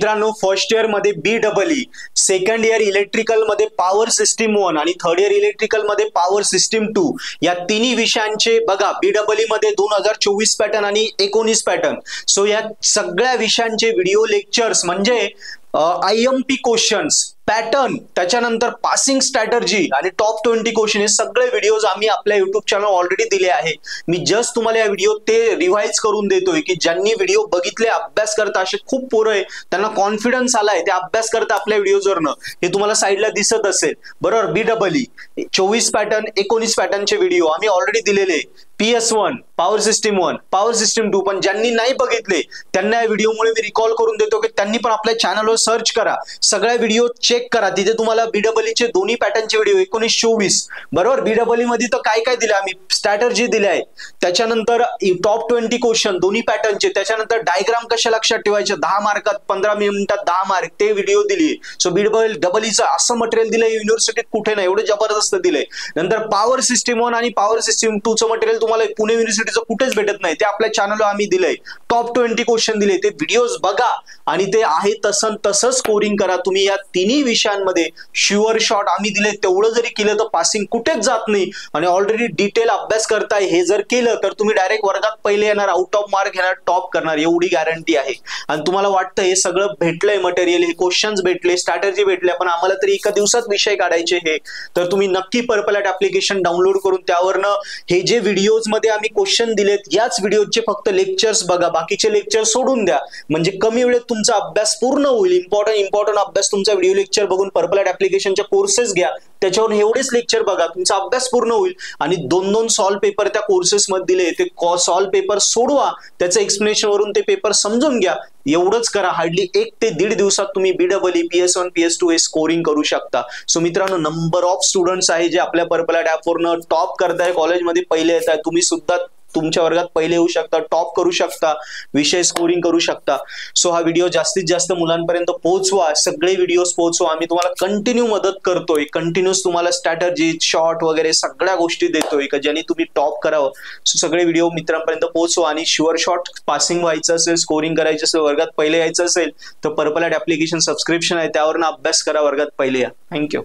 मित्रांनो first year मध्ये BEE, second year electrical मध्ये पॉवर सिस्टीम 1 आणि थर्ड इयर इलेक्ट्रिकल मध्ये पॉवर सिस्टीम 2 या तिन्ही विषयांचे बघा BEE मध्ये 2024 पॅटर्न आणि 19 पॅटर्न. सो या सगळ्या विषयांचे व्हिडिओ लेक्चर्स म्हणजे IMP क्वेश्चन्स पॅटर्न, त्याच्यानंतर पासिंग स्ट्रॅटर्जी आणि टॉप 20 क्वेश्चन हे सगळे व्हिडिओज आम्ही आपल्या युट्यूब चॅनल ऑलरेडी दिले आहे. मी जस्ट तुम्हाला या व्हिडिओ ते रिवाइज करून देतोय की ज्यांनी व्हिडिओ बघितले अभ्यास करता असे खूप पोरं आहे, त्यांना कॉन्फिडन्स आलाय, ते अभ्यास करता आपल्या व्हिडिओजवरनं. हे तुम्हाला साईडला दिसत असेल बरोबर. BEE 24 पॅटर्न 19 पॅटर्नचे व्हिडिओ आम्ही ऑलरेडी दिलेले. PS1 power system 1 power system 2 पण ज्यांनी नाही बघितले त्यांना या व्हिडिओमुळे मी रिकॉल करून देतो की त्यांनी पण आपल्या चॅनलवर सर्च करा, सगळ्या व्हिडिओ चेक करा. तिथे तुम्हाला BEE चे दोन्ही पॅटर्नचे व्हिडिओ 19-24 बरोबर. BEE मध्ये तर काय काय दिलं आम्ही, स्ट्रॅटर्जी दिले आहे, त्याच्यानंतर टॉप 20 क्वेश्चन दोन्ही पॅटर्नचे, त्याच्यानंतर डायग्राम कशा लक्षात ठेवायचे 10 मार्कात 15 मिनिटात 10 मार्क ते व्हिडिओ दिली. सो BEE असं मटेरियल दिलंय युनिव्हर्सिटीत कुठे नाही, एवढं जबरदस्त दिलंय. नंतर पॉवर सिस्टीम 1 आणि पॉवर सिस्टीम 2 चं मटेरियल तुम्हाला पुणे युनिव्हर्सिटीचं कुठेच भेटत नाही, ते आपल्या चॅनलवर आम्ही दिलंय. टॉप 20 क्वेश्चन दिले, ते व्हिडिओज बघा आणि ते आहे तसं स्कोरिंग करा तुम्ही. या तिन्ही विषयांमध्ये शुअर शॉट आम्ही दिले, तेवढं जरी केलं तर पासिंग कुठेच जात नाही. आणि ऑलरेडी डिटेल अभ्यास करताय, हे जर केलं तर तुम्ही डायरेक्ट वर्गात पहिले येणार, आउट ऑफ मार्क घेणार, टॉप करणार, एवढी गॅरंटी आहे. आणि तुम्हाला वाटतं हे सगळं भेटलंय मटेरियल, हे क्वेश्चन्स भेटले, स्ट्रॅटर्जी भेटले, पण आम्हाला तरी एका दिवसात विषय काढायचे हे, तर तुम्ही नक्की पर्पल ॲट ऍप्लिकेशन डाउनलोड करून त्यावरनं हे जे व्हिडिओज मध्ये आम्ही क्वेश्चन दिलेत याच व्हिडिओचे फक्त लेक्चर्स बघा, बाकीचे लेक्चर सोडून द्या. म्हणजे कमी वेळेत तुमचा अभ्यास पूर्ण होईल. इम्पॉर्टंट अभ्यास तुमचा व्हिडिओ लेक्चर बघून पर्पल ॲट ऍप्लिकेशनच्या कोर्सेस घ्या, त्याच्यावर एवढेच लेक्चर बघा, तुमचा अभ्यास पूर्ण होईल. आणि 2-2 सॉल्व पेपर त्या कोर्सेस मध्ये दिले, ते सॉल्व पेपर सोडवा, त्याचं एक्सप्लेनेशन वरून ते पेपर समजून घ्या. एवढंच करा, हार्डली 1 ते 1.5 दिवसात तुम्ही BEE PS1 PS2 हे स्कोरिंग करू शकता. सो मित्रांनो, नंबर ऑफ स्टुडंट्स आहे जे आपल्या पर्पल ॲट ॲपवरनं टॉप करताय, कॉलेजमध्ये पहिले येत आहे. तुम्ही सुद्धा तुमच्या वर्गात पहिले येऊ शकता, टॉप करू शकता, विषय स्कोरिंग करू शकता. सो हा व्हिडिओ जास्तीत जास्त मुलांपर्यंत पोहोचवा, सगळे व्हिडिओज पोहोचवा. आम्ही तुम्हाला कंटिन्यू मदत करतोय, कंटिन्यूस तुम्हाला स्ट्रॅटर्जी शॉर्ट वगैरे सगळ्या गोष्टी देतोय का ज्यांनी तुम्ही टॉप करावं. सो सगळे व्हिडिओ मित्रांपर्यंत पोहोचवा. आणि शुअर शॉर्ट पासिंग व्हायचं असेल, स्कोरिंग करायचं असेल, वर्गात पहिले यायचं असेल तर पर्पल ॲट ऍप्लिकेशन सबस्क्रिप्शन आहे, त्यावरनं अभ्यास करा, वर्गात पहिले या. थँक्यू.